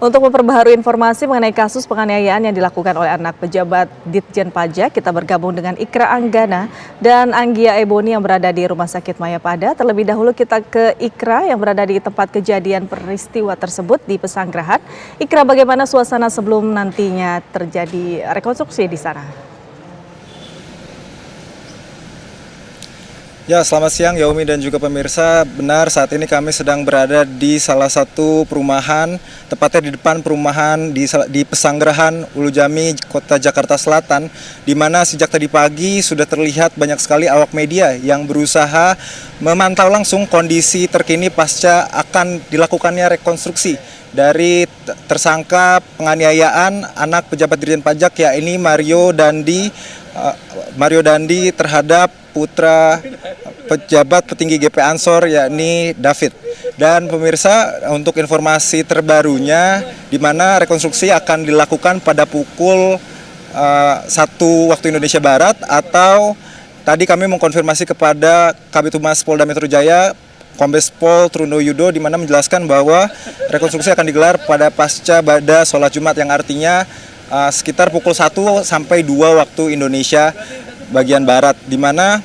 Untuk memperbaharui informasi mengenai kasus penganiayaan yang dilakukan oleh anak pejabat Ditjen Pajak, kita bergabung dengan Ikra Anggana dan Anggia Eboni yang berada di Rumah Sakit Mayapada. Terlebih dahulu kita ke Ikra yang berada di tempat kejadian peristiwa tersebut di Pesanggerahan. Ikra, bagaimana suasana sebelum nantinya terjadi rekonstruksi di sana? Ya, selamat siang Yaumi dan juga pemirsa. Benar, saat ini kami sedang berada di salah satu perumahan, tepatnya di depan perumahan di Pesanggerahan, Ulu Jami, Kota Jakarta Selatan, di mana sejak tadi pagi sudah terlihat banyak sekali awak media yang berusaha memantau langsung kondisi terkini pasca akan dilakukannya rekonstruksi dari tersangka penganiayaan anak pejabat Ditjen Pajak, yakni Mario Dandi terhadap putra pejabat petinggi GP Ansor, yakni David. Dan pemirsa, untuk informasi terbarunya, di mana rekonstruksi akan dilakukan pada pukul 1 waktu Indonesia Barat, atau tadi kami mengkonfirmasi kepada Kabid Humas Polda Metro Jaya, Kombes Pol Truno Yudo, di mana menjelaskan bahwa rekonstruksi akan digelar pada pasca bada sholat Jumat, yang artinya sekitar pukul 1 sampai 2 waktu Indonesia bagian Barat, di mana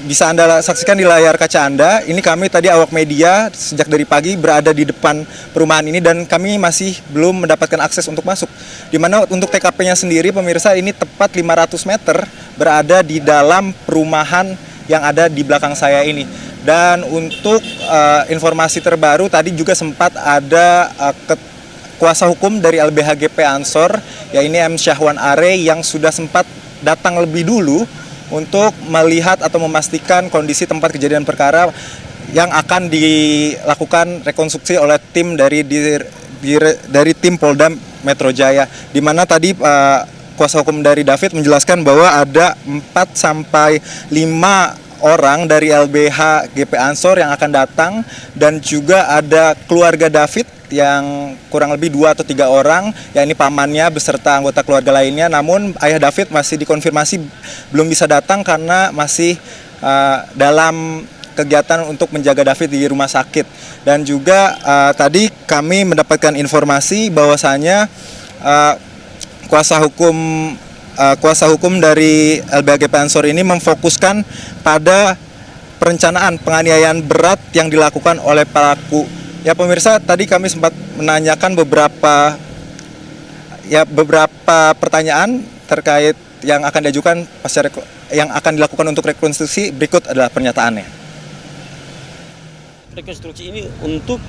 bisa Anda saksikan di layar kaca Anda. Ini kami tadi awak media sejak dari pagi berada di depan perumahan ini dan kami masih belum mendapatkan akses untuk masuk. Di mana untuk TKP-nya sendiri, pemirsa, ini tepat 500 meter berada di dalam perumahan yang ada di belakang saya ini. Dan untuk informasi terbaru, tadi juga sempat ada kuasa hukum dari LBH GP Ansor, yaitu M. Syahwan Are, yang sudah sempat datang lebih dulu untuk melihat atau memastikan kondisi tempat kejadian perkara yang akan dilakukan rekonstruksi oleh tim dari tim Polda Metro Jaya, di mana tadi kuasa hukum dari David menjelaskan bahwa ada 4 sampai 5 orang dari LBH GP Ansor yang akan datang, dan juga ada keluarga David yang kurang lebih 2 atau 3 orang, yakni pamannya beserta anggota keluarga lainnya. Namun ayah David masih dikonfirmasi belum bisa datang karena masih dalam kegiatan untuk menjaga David di rumah sakit. Dan juga tadi kami mendapatkan informasi bahwasanya kuasa hukum dari LBH GP Ansor ini memfokuskan pada perencanaan penganiayaan berat yang dilakukan oleh pelaku. Ya pemirsa, tadi kami sempat menanyakan beberapa pertanyaan terkait yang akan diajukan yang akan dilakukan untuk rekonstruksi. Berikut adalah pernyataannya. Rekonstruksi ini untuk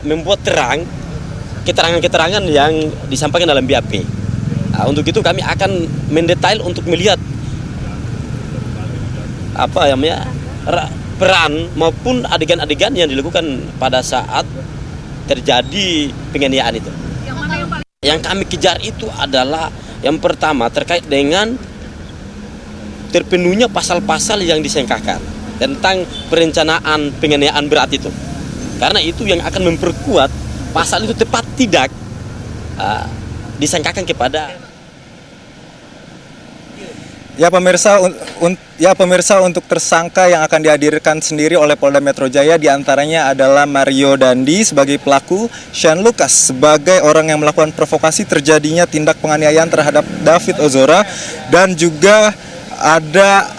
membuat terang keterangan-keterangan yang disampaikan dalam BAP. Nah, untuk itu kami akan mendetail untuk melihat peran maupun adegan-adegan yang dilakukan pada saat terjadi penganiayaan itu. Yang kami kejar itu adalah yang pertama terkait dengan terpenuhnya pasal-pasal yang disangkakan tentang perencanaan penganiayaan berat itu. Karena itu yang akan memperkuat pasal itu tepat tidak disangkakan kepada. Ya pemirsa, untuk tersangka yang akan dihadirkan sendiri oleh Polda Metro Jaya diantaranya adalah Mario Dandi sebagai pelaku, Shane Lucas sebagai orang yang melakukan provokasi terjadinya tindak penganiayaan terhadap David Ozora, dan juga ada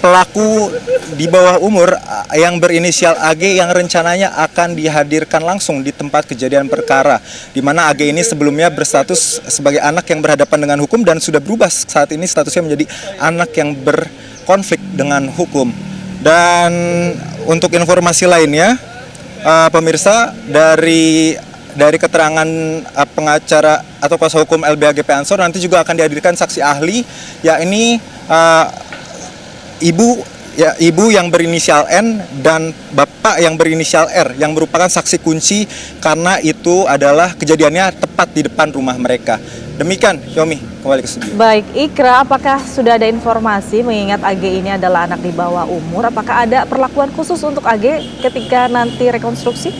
pelaku di bawah umur yang berinisial AG yang rencananya akan dihadirkan langsung di tempat kejadian perkara, di mana AG ini sebelumnya berstatus sebagai anak yang berhadapan dengan hukum dan sudah berubah saat ini statusnya menjadi anak yang berkonflik dengan hukum. Dan untuk informasi lainnya, pemirsa, dari keterangan pengacara atau kuasa hukum LBH GP Ansor, nanti juga akan dihadirkan saksi ahli, yakni ibu yang berinisial N dan bapak yang berinisial R, yang merupakan saksi kunci karena itu adalah kejadiannya tepat di depan rumah mereka. Demikian, Yomi, kembali ke studio. Baik, Ikra, apakah sudah ada informasi mengingat AG ini adalah anak di bawah umur? Apakah ada perlakuan khusus untuk AG ketika nanti rekonstruksi?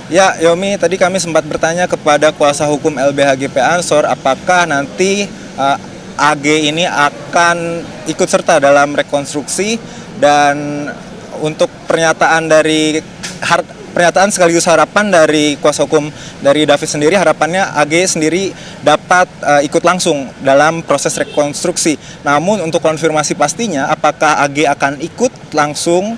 Ya, Yomi, tadi kami sempat bertanya kepada kuasa hukum LBH GP Ansor apakah nanti AG ini akan ikut serta dalam rekonstruksi, dan untuk pernyataan dari pernyataan sekaligus harapan dari kuasa hukum dari David sendiri, harapannya AG sendiri dapat ikut langsung dalam proses rekonstruksi. Namun untuk konfirmasi pastinya apakah AG akan ikut langsung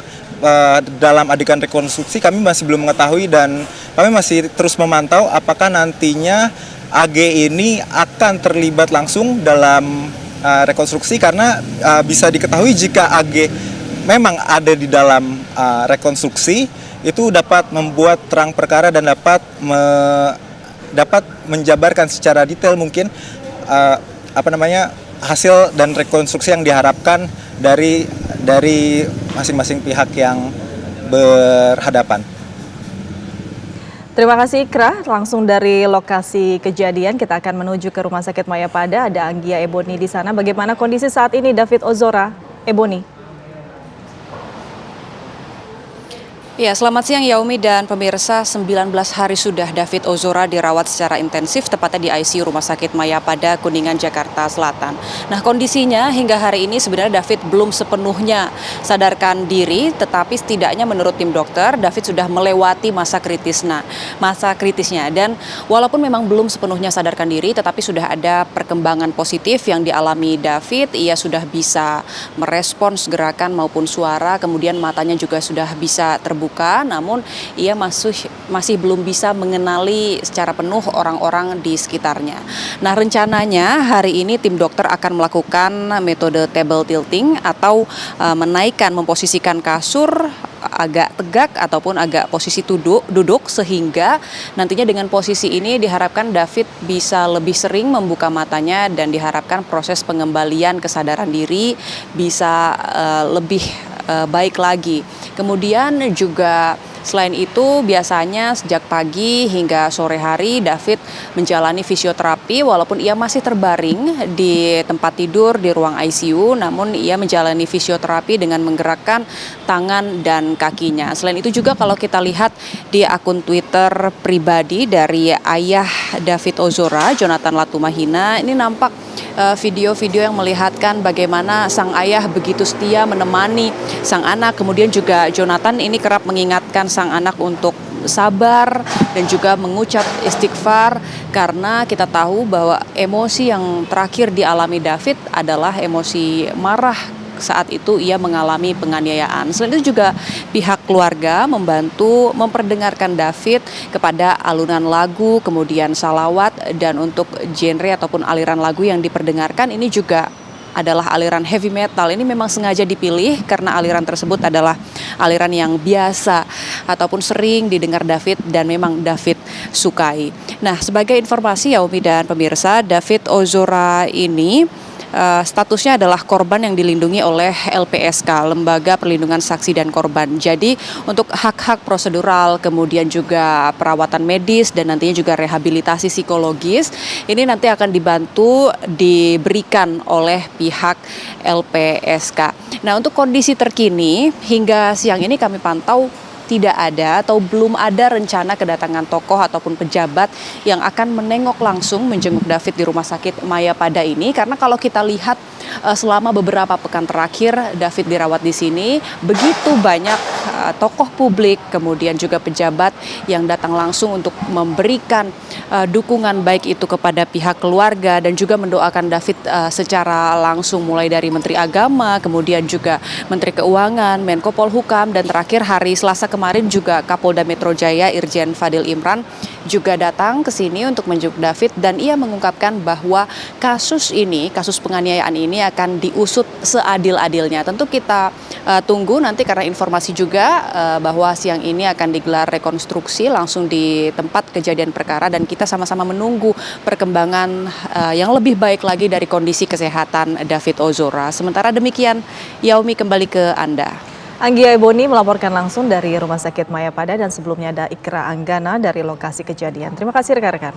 dalam adegan rekonstruksi kami masih belum mengetahui, dan kami masih terus memantau apakah nantinya AG ini akan terlibat langsung dalam rekonstruksi, karena bisa diketahui jika AG memang ada di dalam rekonstruksi itu dapat membuat terang perkara dan dapat menjabarkan secara detail mungkin hasil dan rekonstruksi yang diharapkan dari masing-masing pihak yang berhadapan. Terima kasih Ikra, langsung dari lokasi kejadian kita akan menuju ke Rumah Sakit Mayapada. Ada Anggia Ebony di sana. Bagaimana kondisi saat ini David Ozora? Ebony. Ya, selamat siang Yaumi dan pemirsa. 19 hari sudah David Ozora dirawat secara intensif tepatnya di ICU Rumah Sakit Mayapada, Kuningan, Jakarta Selatan. Nah, kondisinya hingga hari ini sebenarnya David belum sepenuhnya sadarkan diri, tetapi setidaknya menurut tim dokter David sudah melewati masa kritisnya. Dan walaupun memang belum sepenuhnya sadarkan diri, tetapi sudah ada perkembangan positif yang dialami David. Ia sudah bisa merespons gerakan maupun suara, kemudian matanya juga sudah bisa terbuka, namun ia masih belum bisa mengenali secara penuh orang-orang di sekitarnya. Nah, rencananya hari ini tim dokter akan melakukan metode table tilting atau menaikkan, memposisikan kasur agak tegak ataupun agak posisi duduk sehingga nantinya dengan posisi ini diharapkan David bisa lebih sering membuka matanya dan diharapkan proses pengembalian kesadaran diri bisa lebih baik lagi. Kemudian juga selain itu biasanya sejak pagi hingga sore hari David menjalani fisioterapi walaupun ia masih terbaring di tempat tidur di ruang ICU, namun ia menjalani fisioterapi dengan menggerakkan tangan dan kakinya. Selain itu juga kalau kita lihat di akun Twitter pribadi dari ayah David Ozora, Jonathan Latumahina, ini nampak video-video yang melihatkan bagaimana sang ayah begitu setia menemani sang anak. Kemudian juga Jonathan ini kerap mengingatkan sang anak untuk sabar dan juga mengucap istighfar, karena kita tahu bahwa emosi yang terakhir dialami David adalah emosi marah saat itu ia mengalami penganiayaan. Selain itu juga pihak keluarga membantu memperdengarkan David kepada alunan lagu, kemudian salawat, dan untuk genre ataupun aliran lagu yang diperdengarkan ini juga adalah aliran heavy metal. Ini memang sengaja dipilih karena aliran tersebut adalah aliran yang biasa ataupun sering didengar David dan memang David sukai. Nah, sebagai informasi Yaumi dan pemirsa, David Ozora ini statusnya adalah korban yang dilindungi oleh LPSK, Lembaga Perlindungan Saksi dan Korban. Jadi untuk hak-hak prosedural, kemudian juga perawatan medis dan nantinya juga rehabilitasi psikologis, ini nanti akan diberikan oleh pihak LPSK. Nah, untuk kondisi terkini hingga siang ini kami pantau tidak ada atau belum ada rencana kedatangan tokoh ataupun pejabat yang akan menengok langsung menjenguk David di Rumah Sakit Mayapada ini, karena kalau kita lihat selama beberapa pekan terakhir David dirawat di sini, begitu banyak tokoh publik kemudian juga pejabat yang datang langsung untuk memberikan dukungan baik itu kepada pihak keluarga dan juga mendoakan David secara langsung, mulai dari Menteri Agama, kemudian juga Menteri Keuangan, Menko Polhukam, dan terakhir hari Selasa kemarin juga Kapolda Metro Jaya Irjen Fadil Imran juga datang ke sini untuk menjenguk David, dan ia mengungkapkan bahwa kasus penganiayaan ini akan diusut seadil-adilnya. Tentu kita tunggu nanti, karena informasi juga bahwa siang ini akan digelar rekonstruksi langsung di tempat kejadian perkara, dan kita sama-sama menunggu perkembangan yang lebih baik lagi dari kondisi kesehatan David Ozora. Sementara demikian, Yaumi, kembali ke Anda. Anggia Ebony melaporkan langsung dari Rumah Sakit Mayapada, dan sebelumnya ada Ikra Anggana dari lokasi kejadian. Terima kasih rekan-rekan.